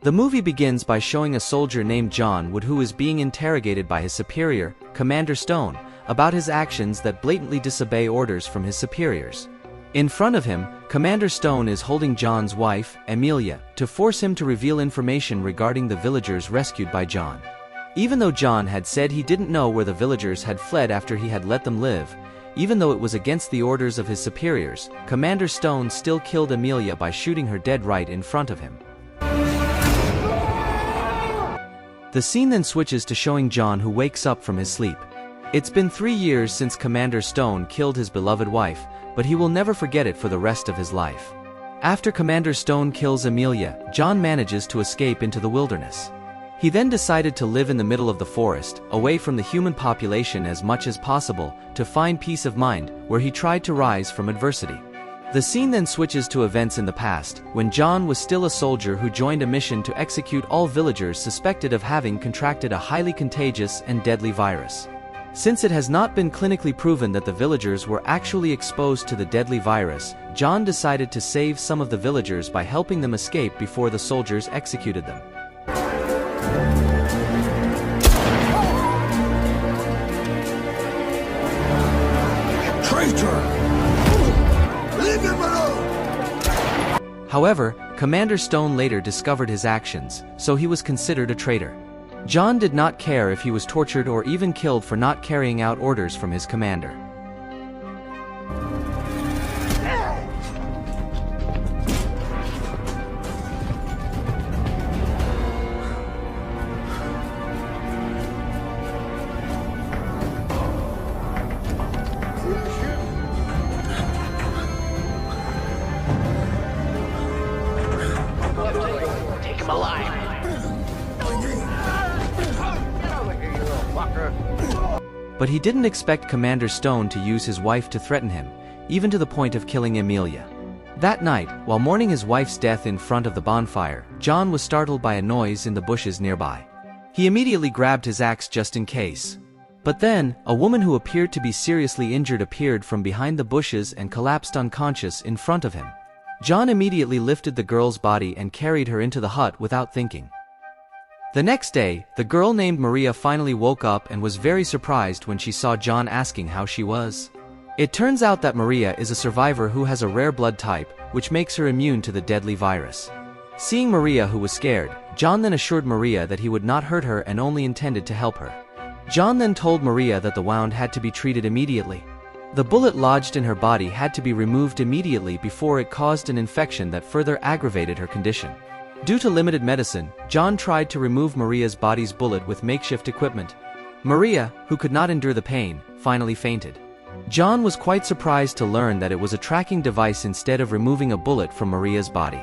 The movie begins by showing a soldier named John Wood who is being interrogated by his superior, Commander Stone, about his actions that blatantly disobey orders from his superiors. In front of him, Commander Stone is holding John's wife, Amelia, to force him to reveal information regarding the villagers rescued by John. Even though John had said he didn't know where the villagers had fled after he had let them live, even though it was against the orders of his superiors, Commander Stone still killed Amelia by shooting her dead right in front of him. The scene then switches to showing John who wakes up from his sleep. It's been 3 years since Commander Stone killed his beloved wife, but he will never forget it for the rest of his life. After Commander Stone kills Amelia, John manages to escape into the wilderness. He then decided to live in the middle of the forest, away from the human population as much as possible, to find peace of mind, where he tried to rise from adversity. The scene then switches to events in the past, when John was still a soldier who joined a mission to execute all villagers suspected of having contracted a highly contagious and deadly virus. Since it has not been clinically proven that the villagers were actually exposed to the deadly virus, John decided to save some of the villagers by helping them escape before the soldiers executed them. Traitor! Leave him alone! However, Commander Stone later discovered his actions, so he was considered a traitor. John did not care if he was tortured or even killed for not carrying out orders from his commander. Take him alive. But he didn't expect Commander Stone to use his wife to threaten him, even to the point of killing Amelia. That night, while mourning his wife's death in front of the bonfire, John was startled by a noise in the bushes nearby. He immediately grabbed his axe just in case. But then, a woman who appeared to be seriously injured appeared from behind the bushes and collapsed unconscious in front of him. John immediately lifted the girl's body and carried her into the hut without thinking. The next day, the girl named Maria finally woke up and was very surprised when she saw John asking how she was. It turns out that Maria is a survivor who has a rare blood type, which makes her immune to the deadly virus. Seeing Maria, who was scared, John then assured Maria that he would not hurt her and only intended to help her. John then told Maria that the wound had to be treated immediately. The bullet lodged in her body had to be removed immediately before it caused an infection that further aggravated her condition. Due to limited medicine, John tried to remove Maria's body's bullet with makeshift equipment. Maria, who could not endure the pain, finally fainted. John was quite surprised to learn that it was a tracking device instead of removing a bullet from Maria's body.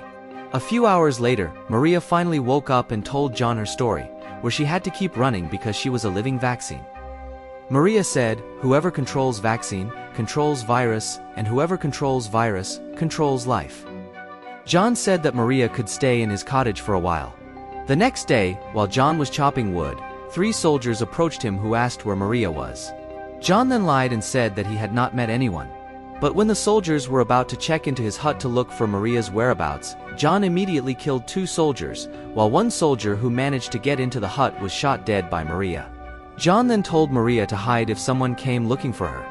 A few hours later, Maria finally woke up and told John her story, where she had to keep running because she was a living vaccine. Maria said, "Whoever controls vaccine, controls virus, and whoever controls virus, controls life." John said that Maria could stay in his cottage for a while. The next day, while John was chopping wood, 3 soldiers approached him who asked where Maria was. John then lied and said that he had not met anyone. But when the soldiers were about to check into his hut to look for Maria's whereabouts, John immediately killed 2 soldiers, while one soldier who managed to get into the hut was shot dead by Maria. John then told Maria to hide if someone came looking for her.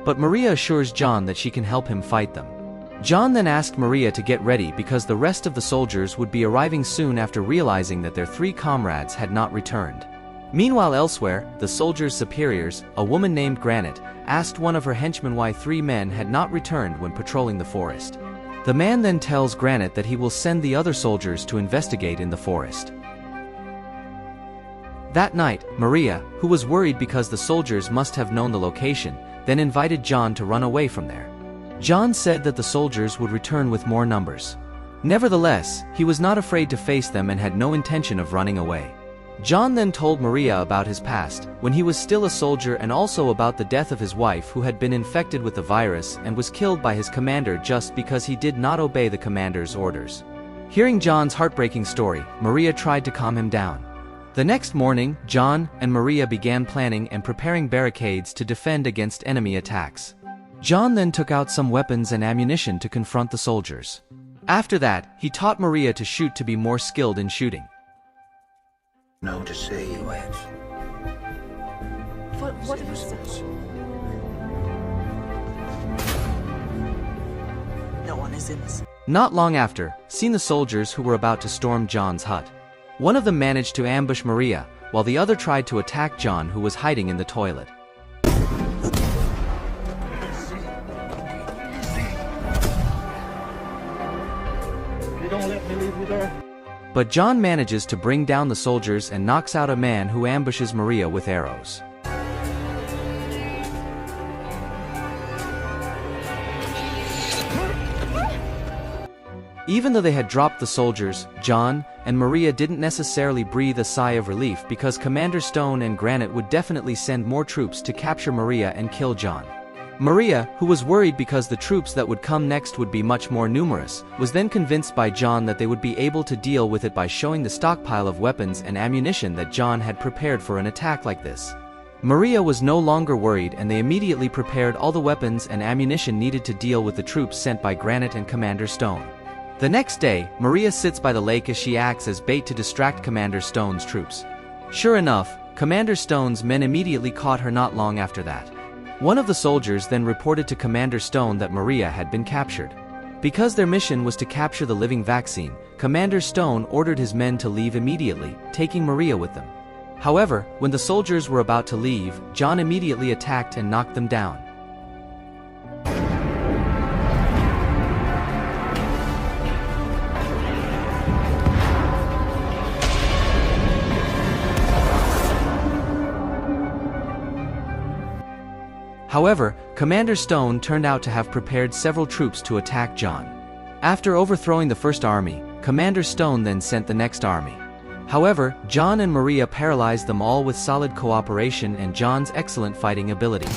But Maria assures John that she can help him fight them. John then asked Maria to get ready because the rest of the soldiers would be arriving soon after realizing that their 3 comrades had not returned. Meanwhile elsewhere, the soldiers' superiors, a woman named Granite, asked one of her henchmen why 3 men had not returned when patrolling the forest. The man then tells Granite that he will send the other soldiers to investigate in the forest. That night, Maria, who was worried because the soldiers must have known the location, then invited John to run away from there. John said that the soldiers would return with more numbers. Nevertheless, he was not afraid to face them and had no intention of running away. John then told Maria about his past, when he was still a soldier, and also about the death of his wife who had been infected with the virus and was killed by his commander just because he did not obey the commander's orders. Hearing John's heartbreaking story, Maria tried to calm him down. The next morning, John and Maria began planning and preparing barricades to defend against enemy attacks. John then took out some weapons and ammunition to confront the soldiers. After that, he taught Maria to shoot to be more skilled in shooting. No to say. What is this? No one is innocent. Not long after, seen the soldiers who were about to storm John's hut. One of them managed to ambush Maria, while the other tried to attack John, who was hiding in the toilet. Don't let me leave you there. But John manages to bring down the soldiers and knocks out a man who ambushes Maria with arrows. Even though they had dropped the soldiers, John and Maria didn't necessarily breathe a sigh of relief, because Commander Stone and Granite would definitely send more troops to capture Maria and kill John. Maria, who was worried because the troops that would come next would be much more numerous, was then convinced by John that they would be able to deal with it by showing the stockpile of weapons and ammunition that John had prepared for an attack like this. Maria was no longer worried, and they immediately prepared all the weapons and ammunition needed to deal with the troops sent by Granite and Commander Stone. The next day, Maria sits by the lake as she acts as bait to distract Commander Stone's troops. Sure enough, Commander Stone's men immediately caught her not long after that. One of the soldiers then reported to Commander Stone that Maria had been captured. Because their mission was to capture the living vaccine, Commander Stone ordered his men to leave immediately, taking Maria with them. However, when the soldiers were about to leave, John immediately attacked and knocked them down. However, Commander Stone turned out to have prepared several troops to attack John. After overthrowing the first army, Commander Stone then sent the next army. However, John and Maria paralyzed them all with solid cooperation and John's excellent fighting ability.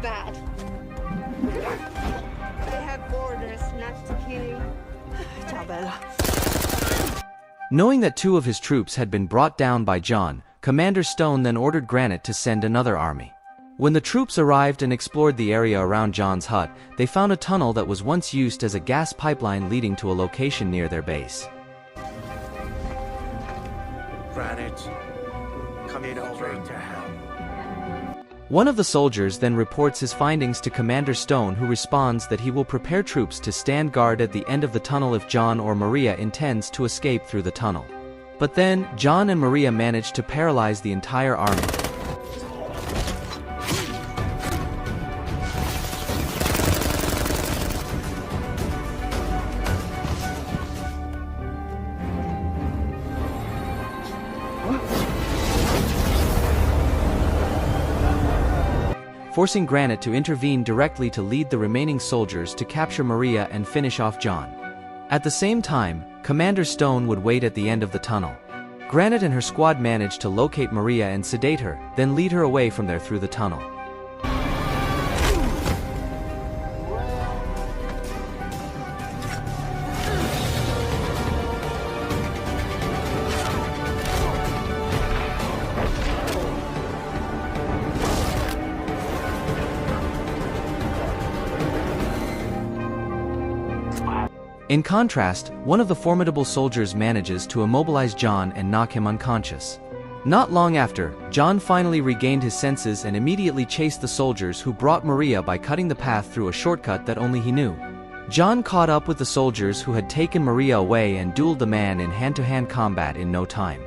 Bad. They have orders not to kill. Ciao, Bella. Knowing that two of his troops had been brought down by John, Commander Stone then ordered Granite to send another army. When the troops arrived and explored the area around John's hut, they found a tunnel that was once used as a gas pipeline leading to a location near their base. Granite, come in over to hell. One of the soldiers then reports his findings to Commander Stone, who responds that he will prepare troops to stand guard at the end of the tunnel if John or Maria intends to escape through the tunnel. But then, John and Maria manage to paralyze the entire army. Forcing Granite to intervene directly to lead the remaining soldiers to capture Maria and finish off John. At the same time, Commander Stone would wait at the end of the tunnel. Granite and her squad managed to locate Maria and sedate her, then lead her away from there through the tunnel. In contrast, one of the formidable soldiers manages to immobilize John and knock him unconscious. Not long after, John finally regained his senses and immediately chased the soldiers who brought Maria by cutting the path through a shortcut that only he knew. John caught up with the soldiers who had taken Maria away and dueled the man in hand-to-hand combat in no time.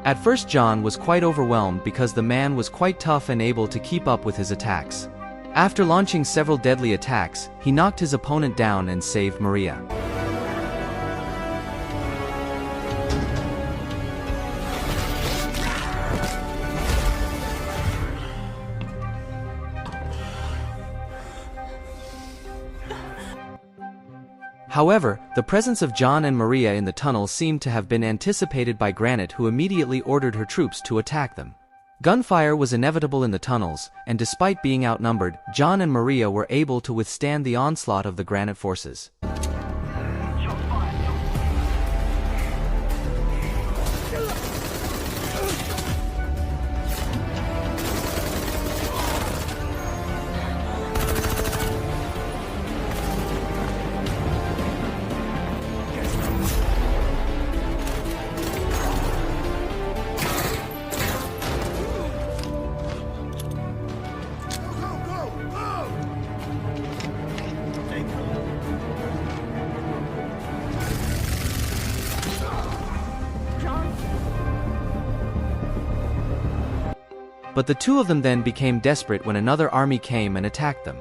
At first, John was quite overwhelmed because the man was quite tough and able to keep up with his attacks. After launching several deadly attacks, he knocked his opponent down and saved Maria. However, the presence of John and Maria in the tunnel seemed to have been anticipated by Granite, who immediately ordered her troops to attack them. Gunfire was inevitable in the tunnels, and despite being outnumbered, John and Maria were able to withstand the onslaught of the Granite forces. But the two of them then became desperate when another army came and attacked them.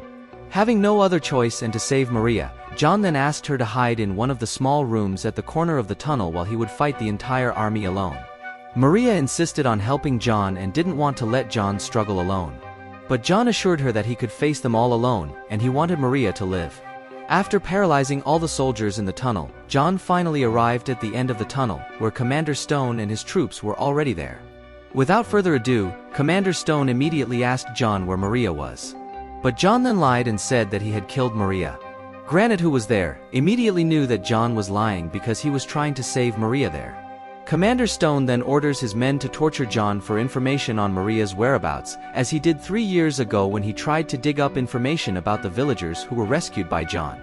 Having no other choice and to save Maria, John then asked her to hide in one of the small rooms at the corner of the tunnel while he would fight the entire army alone. Maria insisted on helping John and didn't want to let John struggle alone. But John assured her that he could face them all alone, and he wanted Maria to live. After paralyzing all the soldiers in the tunnel, John finally arrived at the end of the tunnel, where Commander Stone and his troops were already there. Without further ado, Commander Stone immediately asked John where Maria was. But John then lied and said that he had killed Maria. Granite, who was there, immediately knew that John was lying because he was trying to save Maria there. Commander Stone then orders his men to torture John for information on Maria's whereabouts, as he did 3 years ago when he tried to dig up information about the villagers who were rescued by John.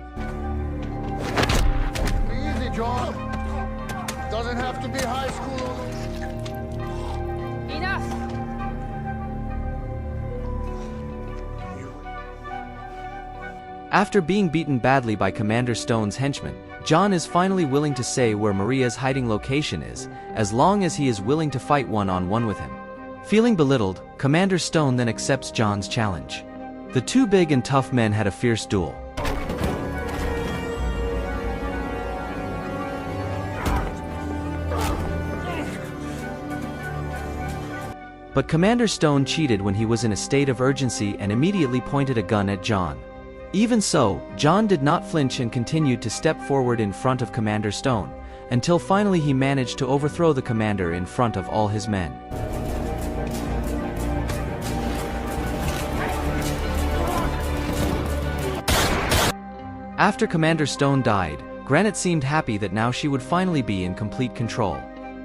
Easy, John. Doesn't have to be high school. Enough! After being beaten badly by Commander Stone's henchmen, John is finally willing to say where Maria's hiding location is, as long as he is willing to fight one-on-one with him. Feeling belittled, Commander Stone then accepts John's challenge. The two big and tough men had a fierce duel. But Commander Stone cheated when he was in a state of urgency and immediately pointed a gun at John. Even so, John did not flinch and continued to step forward in front of Commander Stone, until finally he managed to overthrow the commander in front of all his men. After Commander Stone died, Granite seemed happy that now she would finally be in complete control.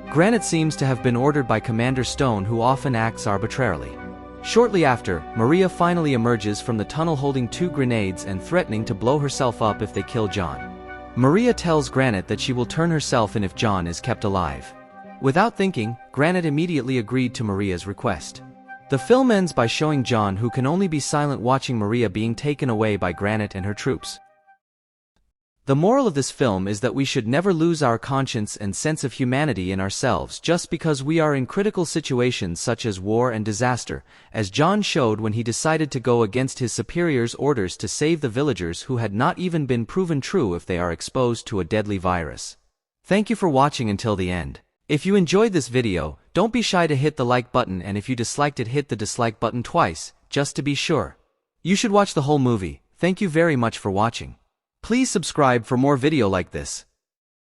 Granite seems to have been ordered by Commander Stone, who often acts arbitrarily. Shortly after, Maria finally emerges from the tunnel holding 2 grenades and threatening to blow herself up if they kill John. Maria tells Granite that she will turn herself in if John is kept alive. Without thinking, Granite immediately agreed to Maria's request. The film ends by showing John, who can only be silent, watching Maria being taken away by Granite and her troops. The moral of this film is that we should never lose our conscience and sense of humanity in ourselves just because we are in critical situations such as war and disaster, as John showed when he decided to go against his superiors' orders to save the villagers who had not even been proven true if they are exposed to a deadly virus. Thank you for watching until the end. If you enjoyed this video, don't be shy to hit the like button, and if you disliked it, hit the dislike button twice, just to be sure. You should watch the whole movie. Thank you very much for watching. Please subscribe for more video like this.